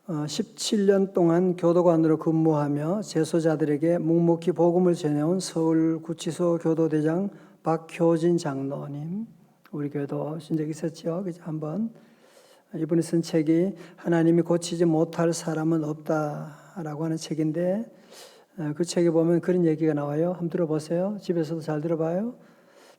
17년 동안 교도관으로 근무하며 재소자들에게 묵묵히 복음을 전해온 서울구치소 교도대장 박효진 장로님, 우리 교회도 신 적 있었죠. 그죠? 한번 이분이 쓴 책이 하나님이 고치지 못할 사람은 없다라고 하는 책인데, 그 책에 보면 그런 얘기가 나와요. 한번 들어보세요. 집에서도 잘 들어봐요.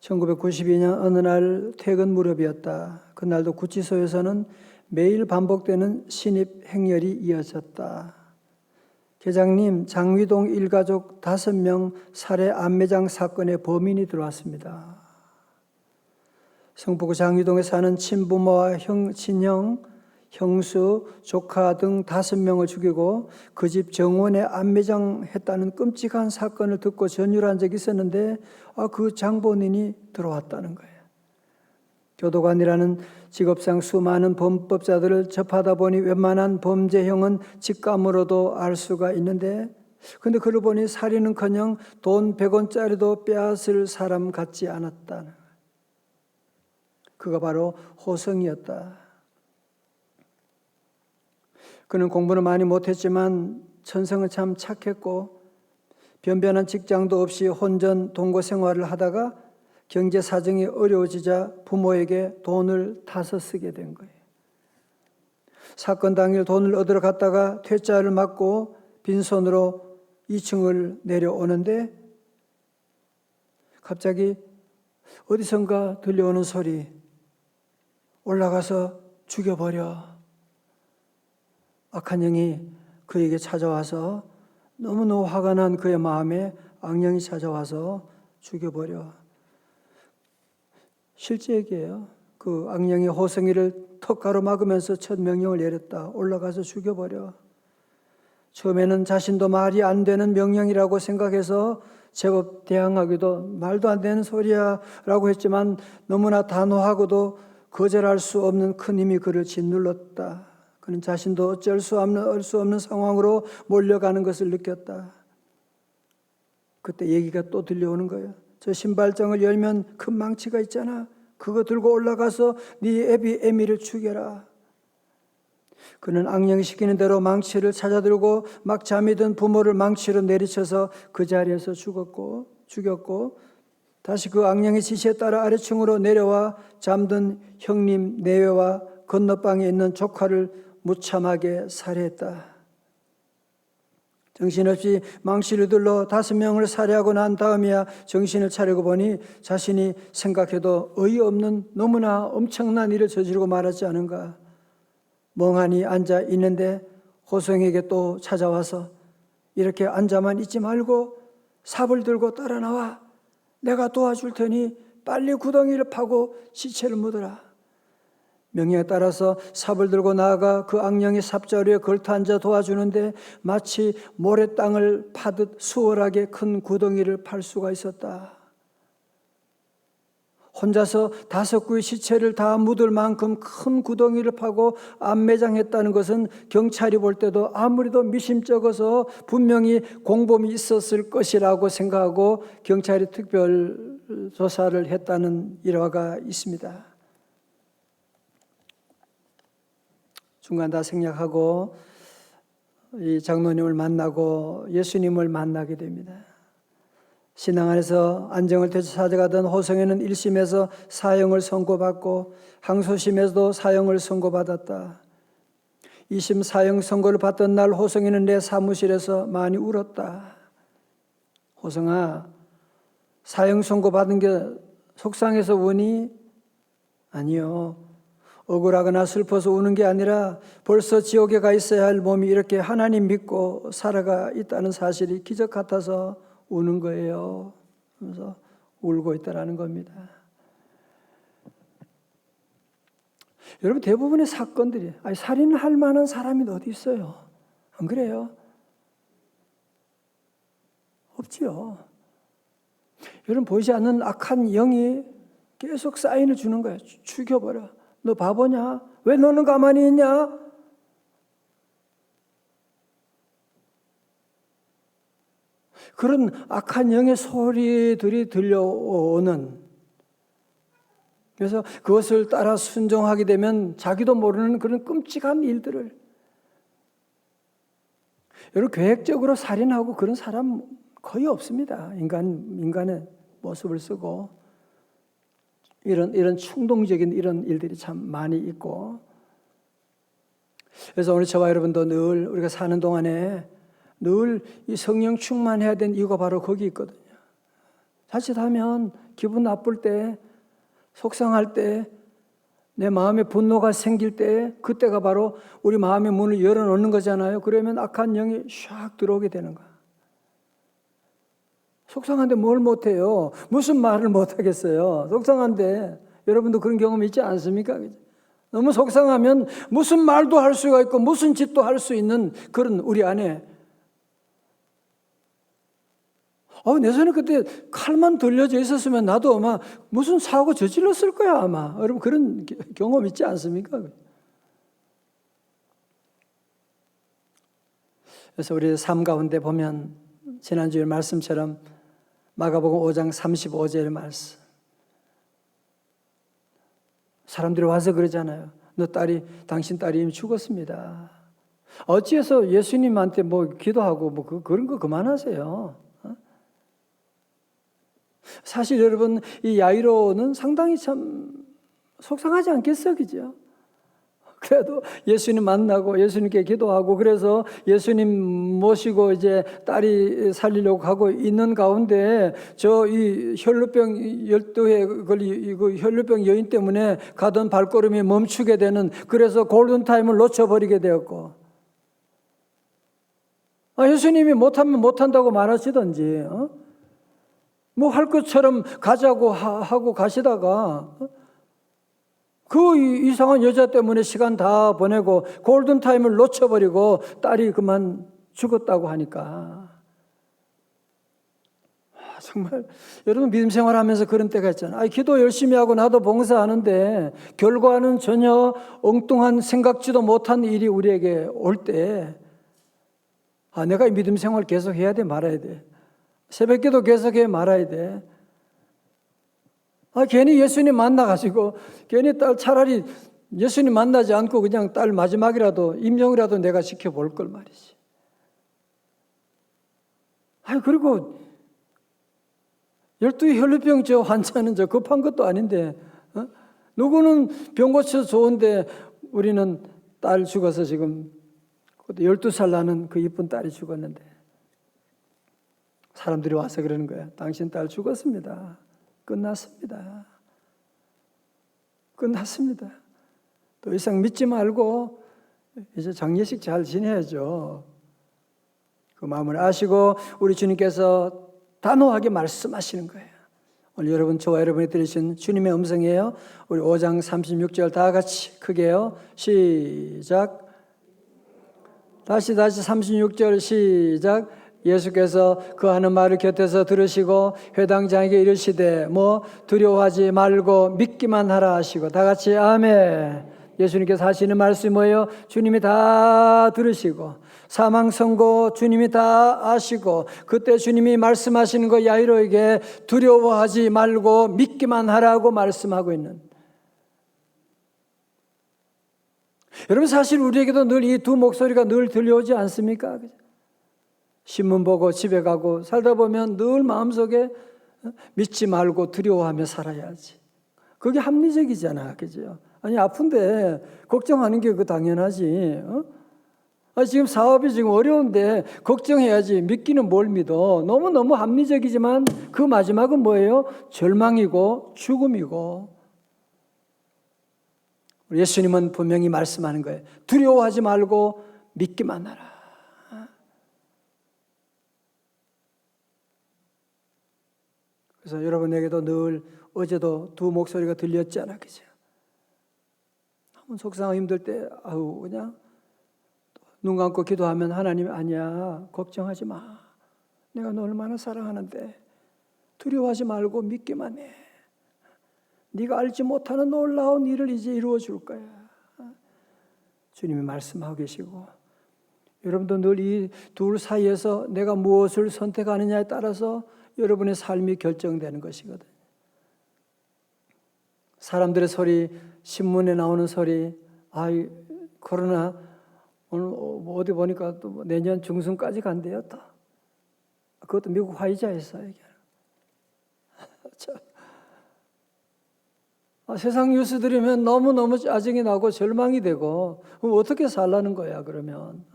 1992년 어느 날 퇴근 무렵이었다. 그날도 구치소에서는 매일 반복되는 신입 행렬이 이어졌다. 계장님, 장위동 일가족 5명 살해 암매장 사건의 범인이 들어왔습니다. 성북구 장위동에 사는 친부모와 친형, 형수, 조카 등 5명을 죽이고 그 집 정원에 암매장했다는 끔찍한 사건을 듣고 전율한 적이 있었는데 그 장본인이 들어왔다는 거예요. 교도관이라는 직업상 수많은 범법자들을 접하다 보니 웬만한 범죄형은 직감으로도 알 수가 있는데, 근데 그를 보니 살인은커녕 돈 100원짜리도 빼앗을 사람 같지 않았다는 거예요. 그가 바로 호성이었다. 그는 공부는 많이 못했지만 천성은 참 착했고 변변한 직장도 없이 혼전 동거 생활을 하다가 경제 사정이 어려워지자 부모에게 돈을 타서 쓰게 된 거예요. 사건 당일 돈을 얻으러 갔다가 퇴짜를 맞고 빈손으로 2층을 내려오는데 갑자기 어디선가 들려오는 소리, 올라가서 죽여버려. 악한 영이 그에게 찾아와서 너무너무 화가 난 그의 마음에 악령이 찾아와서 죽여버려. 실제 얘기예요. 그 악령이 호성이를 턱 가로막으면서 첫 명령을 내렸다. 올라가서 죽여버려. 처음에는 자신도 말이 안 되는 명령이라고 생각해서 제법 대항하기도 말도 안 되는 소리야 라고 했지만 너무나 단호하고도 거절할 수 없는 큰 힘이 그를 짓눌렀다. 그는 자신도 어쩔 수 없는 상황으로 몰려가는 것을 느꼈다. 그때 얘기가 또 들려오는 거예요. 저 신발장을 열면 큰 망치가 있잖아. 그거 들고 올라가서 네 애비 애미를 죽여라. 그는 악령이 시키는 대로 망치를 찾아들고 막 잠이 든 부모를 망치로 내리쳐서 그 자리에서 죽였고 다시 그 악령의 지시에 따라 아래층으로 내려와 잠든 형님 내외와 건너방에 있는 조카를 무참하게 살해했다. 정신없이 망치를 들러 5명을 살해하고 난 다음이야 정신을 차리고 보니 자신이 생각해도 어이없는 너무나 엄청난 일을 저지르고 말았지 않은가. 멍하니 앉아 있는데 호성에게 또 찾아와서 이렇게 앉아만 있지 말고 삽을 들고 따라 나와. 내가 도와줄 테니 빨리 구덩이를 파고 시체를 묻어라. 명령에 따라서 삽을 들고 나아가 그 악령이 삽자루에 걸터 앉아 도와주는데 마치 모래땅을 파듯 수월하게 큰 구덩이를 팔 수가 있었다. 혼자서 5구의 시체를 다 묻을 만큼 큰 구덩이를 파고 암매장했다는 것은 경찰이 볼 때도 아무리도 미심쩍어서 분명히 공범이 있었을 것이라고 생각하고 경찰이 특별 조사를 했다는 일화가 있습니다. 중간 다 생략하고 이 장로님을 만나고 예수님을 만나게 됩니다. 신앙 안에서 안정을 되찾아가던 호성에는 1심에서 사형을 선고받고 항소심에서도 사형을 선고받았다. 2심 사형 선고를 받던 날 호성에는 내 사무실에서 많이 울었다. 호성아, 사형 선고받은 게 속상해서 우니? 아니요. 억울하거나 슬퍼서 우는 게 아니라 벌써 지옥에 가 있어야 할 몸이 이렇게 하나님 믿고 살아가 있다는 사실이 기적 같아서 우는 거예요. 그래서 울고 있다라는 겁니다. 여러분, 대부분의 사건들이 살인할 만한 사람이 어디 있어요? 안 그래요? 없지요. 여러분, 보이지 않는 악한 영이 계속 사인을 주는 거예요. 죽여버려. 너 바보냐? 왜 너는 가만히 있냐? 그런 악한 영의 소리들이 들려오는, 그래서 그것을 따라 순종하게 되면 자기도 모르는 그런 끔찍한 일들을, 여러분 계획적으로 살인하고 그런 사람 거의 없습니다. 인간의 모습을 쓰고 이런 충동적인 이런 일들이 참 많이 있고, 그래서 오늘 저와 여러분도 늘 우리가 사는 동안에 늘 이 성령 충만해야 되는 이유가 바로 거기 있거든요. 자칫하면 기분 나쁠 때, 속상할 때, 내 마음에 분노가 생길 때, 그때가 바로 우리 마음의 문을 열어놓는 거잖아요. 그러면 악한 영이 샥 들어오게 되는 거야. 속상한데 뭘 못해요? 무슨 말을 못하겠어요? 속상한데. 여러분도 그런 경험 있지 않습니까? 너무 속상하면 무슨 말도 할 수가 있고 무슨 짓도 할 수 있는 그런 우리 안에, 내 손에 그때 칼만 들려져 있었으면 나도 아마 무슨 사고 저질렀을 거야 아마. 여러분 그런 경험 있지 않습니까? 그래서 우리 삶 가운데 보면 지난주에 말씀처럼 마가복음 5장 35절 말씀, 사람들이 와서 그러잖아요. 당신 딸이 이미 죽었습니다. 어찌해서 예수님한테 뭐 기도하고 뭐 그런 거 그만하세요. 사실 여러분 이 야이로는 상당히 참 속상하지 않겠어요, 그죠? 그래도 예수님 만나고 예수님께 기도하고 그래서 예수님 모시고 이제 딸이 살리려고 가고 있는 가운데 이 혈루병 12회 걸린 그 혈루병 여인 때문에 가던 발걸음이 멈추게 되는, 그래서 골든타임을 놓쳐버리게 되었고, 예수님이 못하면 못한다고 말하시던지 뭐 할 것처럼 가자고 하고 가시다가 그 이상한 여자 때문에 시간 다 보내고 골든타임을 놓쳐버리고 딸이 그만 죽었다고 하니까 정말 여러분 믿음 생활하면서 그런 때가 있잖아요. 기도 열심히 하고 나도 봉사하는데 결과는 전혀 엉뚱한 생각지도 못한 일이 우리에게 올 때 내가 이 믿음 생활 계속 해야 돼 말아야 돼? 새벽기도 계속해 말아야 돼? 괜히 예수님 만나가지고 괜히 딸 차라리 예수님 만나지 않고 그냥 딸 마지막이라도 임종이라도 내가 지켜볼 걸 말이지. 그리고 12 혈루병 환자는 급한 것도 아닌데 누구는 병 고쳐 좋은데 우리는 딸 죽어서 지금 12살 나는 그 이쁜 딸이 죽었는데 사람들이 와서 그러는 거야. 당신 딸 죽었습니다. 끝났습니다. 끝났습니다. 더 이상 믿지 말고 이제 장례식 잘 지내야죠. 그 마음을 아시고 우리 주님께서 단호하게 말씀하시는 거예요. 오늘 여러분, 저와 여러분이 들으신 주님의 음성이에요. 우리 5장 36절 다 같이 크게요. 시작. 다시 36절 시작. 예수께서 그 하는 말을 곁에서 들으시고 회당장에게 이르시되 두려워하지 말고 믿기만 하라 하시고, 다 같이 아멘. 예수님께서 하시는 말씀이 뭐예요? 주님이 다 들으시고 사망 선고 주님이 다 아시고, 그때 주님이 말씀하시는 거 야이로에게 두려워하지 말고 믿기만 하라고 말씀하고 있는, 여러분 사실 우리에게도 늘 이 두 목소리가 늘 들려오지 않습니까? 신문 보고 집에 가고 살다 보면 늘 마음속에 믿지 말고 두려워하며 살아야지. 그게 합리적이잖아, 그죠? 아픈데 걱정하는 게 당연하지. 지금 사업이 지금 어려운데 걱정해야지. 믿기는 뭘 믿어? 너무너무 합리적이지만 그 마지막은 뭐예요? 절망이고 죽음이고. 예수님은 분명히 말씀하는 거예요. 두려워하지 말고 믿기만 하라. 그래서 여러분에게도 늘 어제도 두 목소리가 들렸잖아, 그죠? 너무 속상하고 힘들 때 그냥 눈 감고 기도하면 하나님, 아니야, 걱정하지 마. 내가 너 얼마나 사랑하는데 두려워하지 말고 믿기만 해. 네가 알지 못하는 놀라운 일을 이제 이루어 줄 거야. 주님이 말씀하고 계시고, 여러분도 늘 이 둘 사이에서 내가 무엇을 선택하느냐에 따라서 여러분의 삶이 결정되는 것이거든요. 사람들의 소리, 신문에 나오는 소리, 코로나 오늘 뭐 어디 보니까 또 내년 중순까지 간대요. 또. 그것도 미국 화이자에서 얘기하는. 세상 뉴스 들으면 너무너무 짜증이 나고 절망이 되고 그럼 어떻게 살라는 거야 그러면.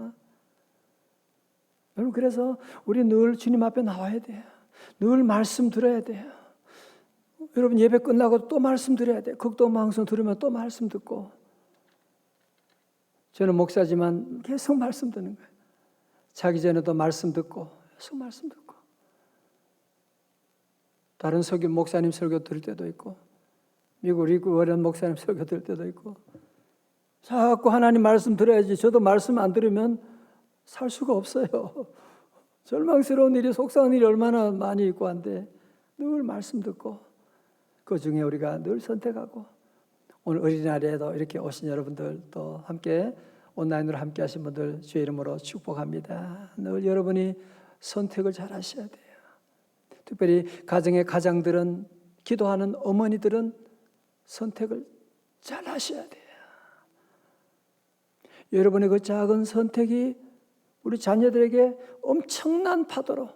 여러분 그래서 우리 늘 주님 앞에 나와야 돼요. 늘 말씀 들어야 돼요. 여러분 예배 끝나고 또 말씀 들어야 돼요. 극동방송 들으면 또 말씀 듣고. 저는 목사지만 계속 말씀 듣는 거예요. 자기 전에도 말씀 듣고 계속 말씀 듣고. 다른 설교 목사님 설교 들을 때도 있고 미국 리그워렌 목사님 설교 들을 때도 있고 자꾸 하나님 말씀 들어야지. 저도 말씀 안 들으면 살 수가 없어요. 절망스러운 일이 속상한 일이 얼마나 많이 있고 한데 늘 말씀 듣고 그 중에 우리가 늘 선택하고 오늘 어린이날에도 이렇게 오신 여러분들도 함께 온라인으로 함께 하신 분들 주의 이름으로 축복합니다. 늘 여러분이 선택을 잘 하셔야 돼요. 특별히 가정의 가장들은 기도하는 어머니들은 선택을 잘 하셔야 돼요. 여러분의 그 작은 선택이 우리 자녀들에게 엄청난 파도로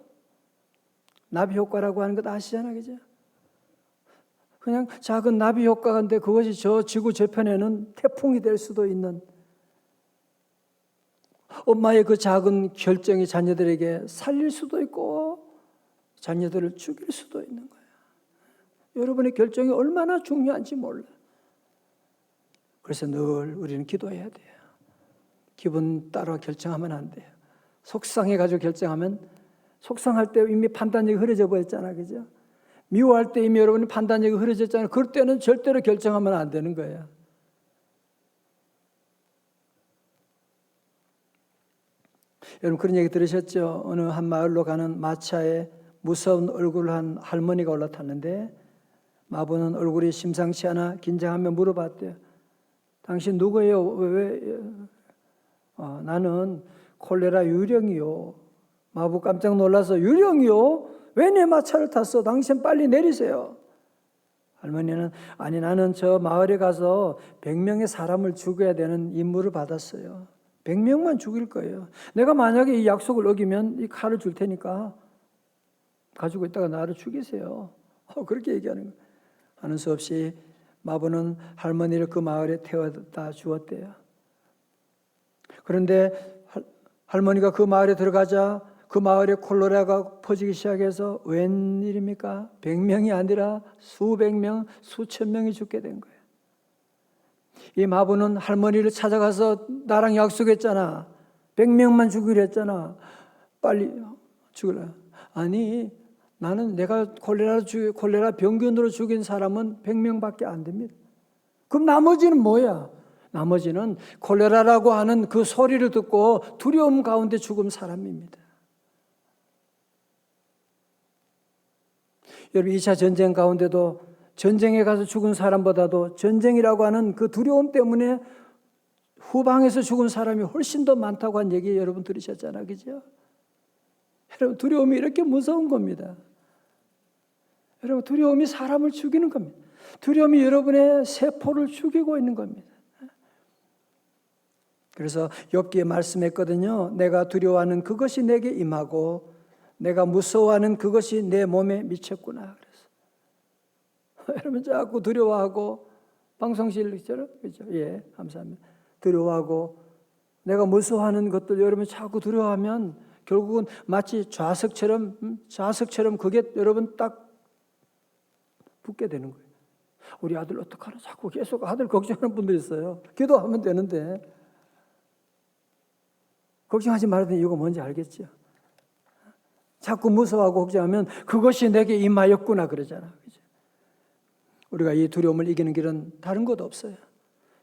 나비 효과라고 하는 것 아시잖아요. 그죠? 그냥 작은 나비 효과인데 그것이 저 지구 저편에는 태풍이 될 수도 있는 엄마의 그 작은 결정이 자녀들에게 살릴 수도 있고 자녀들을 죽일 수도 있는 거예요. 여러분의 결정이 얼마나 중요한지 몰라요. 그래서 늘 우리는 기도해야 돼요. 기분 따라 결정하면 안 돼요. 속상해가지고 결정하면 속상할 때 이미 판단력이 흐려져 버렸잖아. 그죠? 미워할 때 이미 여러분이 판단력이 흐려졌잖아요. 그럴 때는 절대로 결정하면 안 되는 거예요. 여러분 그런 얘기 들으셨죠? 어느 한 마을로 가는 마차에 무서운 얼굴을 한 할머니가 올라탔는데 마부는 얼굴이 심상치 않아 긴장하며 물어봤대요. 당신 누구예요? 나는 콜레라 유령이요. 마부 깜짝 놀라서 유령이요? 왜 내 마차를 탔어? 당신 빨리 내리세요. 할머니는 아니 나는 저 마을에 가서 100명의 사람을 죽여야 되는 임무를 받았어요. 100명만 죽일 거예요. 내가 만약에 이 약속을 어기면 이 칼을 줄 테니까 가지고 있다가 나를 죽이세요. 그렇게 얘기하는 거예요. 하는 수 없이 마부는 할머니를 그 마을에 태워다 주었대요. 그런데 할머니가 그 마을에 들어가자 그 마을에 콜레라가 퍼지기 시작해서 웬일입니까? 100명이 아니라 수백 명, 수천 명이 죽게 된 거예요. 이 마부는 할머니를 찾아가서 나랑 약속했잖아. 100명만 죽이려 했잖아. 빨리 죽으라. 아니 나는 내가 콜레라 병균으로 죽인 사람은 100명밖에 안 됩니다. 그럼 나머지는 뭐야? 나머지는 콜레라라고 하는 그 소리를 듣고 두려움 가운데 죽은 사람입니다. 여러분 2차 전쟁 가운데도 전쟁에 가서 죽은 사람보다도 전쟁이라고 하는 그 두려움 때문에 후방에서 죽은 사람이 훨씬 더 많다고 한 얘기 여러분 들으셨잖아요. 그죠? 여러분 두려움이 이렇게 무서운 겁니다. 여러분 두려움이 사람을 죽이는 겁니다. 두려움이 여러분의 세포를 죽이고 있는 겁니다. 그래서 욥기에 말씀했거든요. 내가 두려워하는 그것이 내게 임하고 내가 무서워하는 그것이 내 몸에 미쳤구나. 그래서 여러분 자꾸 두려워하고 방송실처럼 그렇죠? 예, 감사합니다. 두려워하고 내가 무서워하는 것들 여러분 자꾸 두려워하면 결국은 마치 좌석처럼 그게 여러분 딱 붙게 되는 거예요. 우리 아들 어떡하나 자꾸 계속 아들 걱정하는 분들 있어요. 기도하면 되는데 걱정하지 말아야 되는 이유가 뭔지 알겠죠? 자꾸 무서워하고 걱정하면 그것이 내게 임하였구나 그러잖아. 그죠? 우리가 이 두려움을 이기는 길은 다른 것 없어요.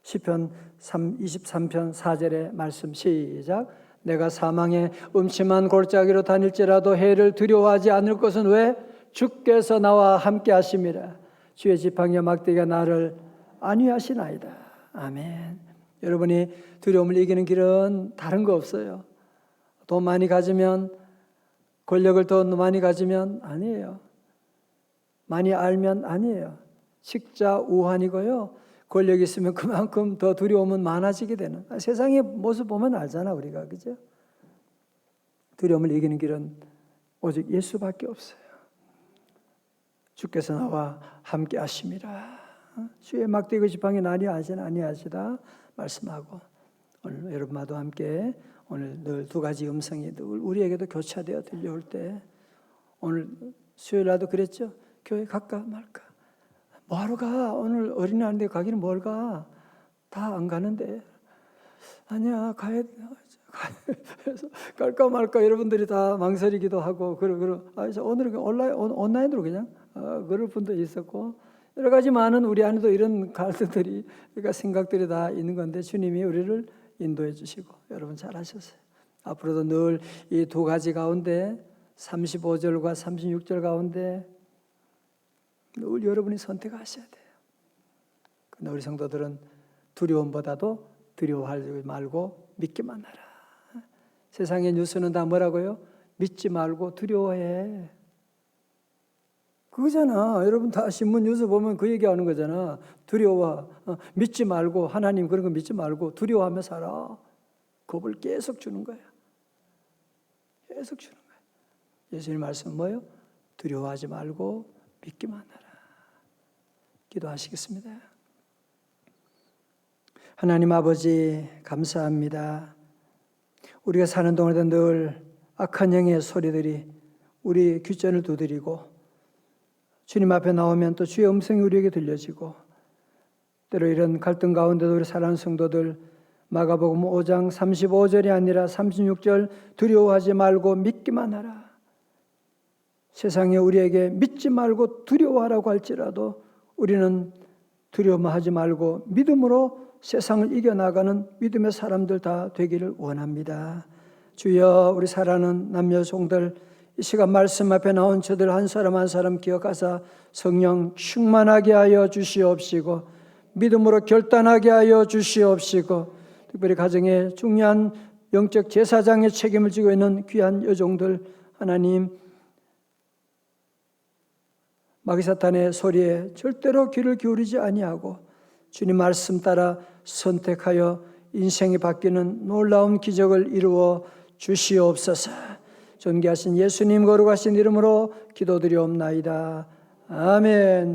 시편 23편 4절의 말씀 시작. 내가 사망의 음침한 골짜기로 다닐지라도 해를 두려워하지 않을 것은 왜? 주께서 나와 함께 하심이라. 주의 지팡이와 막대기가 나를 안위하시나이다. 아멘. 여러분이 두려움을 이기는 길은 다른 거 없어요. 돈 많이 가지면, 권력을 더 많이 가지면 아니에요. 많이 알면 아니에요. 식자 우환이고요. 권력이 있으면 그만큼 더 두려움은 많아지게 되는, 세상의 모습 보면 알잖아 우리가, 그죠? 두려움을 이기는 길은 오직 예수밖에 없어요. 주께서 나와 함께 하심이라. 주의 막대기 지팡이 나니 아니하시다 말씀하고, 오늘 여러분과도 함께 오늘 늘 두 가지 음성이 늘 우리에게도 교차되어 들려올 때, 오늘 수요일날도 그랬죠. 교회 갈까 말까. 뭐하러 가? 오늘 어린이날인데 가기는 뭘 가? 다 안 가는데. 아니야, 가야 돼. 그래서 갈까 말까 여러분들이 다 망설이기도 하고, 오늘은 온라인으로 그냥 그럴 분도 있었고, 여러 가지 많은 우리 안에도 이런 갈등들이, 그러니까 생각들이 다 있는 건데, 주님이 우리를 인도해 주시고, 여러분 잘하셨어요. 앞으로도 늘 이 두 가지 가운데, 35절과 36절 가운데 늘 여러분이 선택하셔야 돼요. 근데 우리 성도들은 두려움보다도 두려워하지 말고 믿기만 하라. 세상의 뉴스는 다 뭐라고요? 믿지 말고 두려워해. 그거잖아. 여러분 다 신문 뉴스 보면 그 얘기하는 거잖아. 두려워. 믿지 말고, 하나님 그런 거 믿지 말고 두려워하며 살아. 겁을 계속 주는 거야. 계속 주는 거야. 예수님 말씀은 뭐예요? 두려워하지 말고 믿기만 하라. 기도하시겠습니다. 하나님 아버지 감사합니다. 우리가 사는 동안에도 늘 악한 영의 소리들이 우리 귓전을 두드리고, 주님 앞에 나오면 또 주의 음성이 우리에게 들려지고, 때로 이런 갈등 가운데도 우리 사랑하는 성도들, 마가복음 5장 35절이 아니라 36절 두려워하지 말고 믿기만 하라. 세상에 우리에게 믿지 말고 두려워하라고 할지라도 우리는 두려워하지 말고 믿음으로 세상을 이겨나가는 믿음의 사람들 다 되기를 원합니다. 주여, 우리 사랑하는 남녀종들, 이 시간 말씀 앞에 나온 저들 한 사람 한 사람 기억하사 성령 충만하게 하여 주시옵시고, 믿음으로 결단하게 하여 주시옵시고, 특별히 가정에 중요한 영적 제사장의 책임을 지고 있는 귀한 여종들, 하나님 마귀사탄의 소리에 절대로 귀를 기울이지 아니하고 주님 말씀 따라 선택하여 인생이 바뀌는 놀라운 기적을 이루어 주시옵소서. 존귀하신 예수님 거룩하신 이름으로 기도드리옵나이다. 아멘.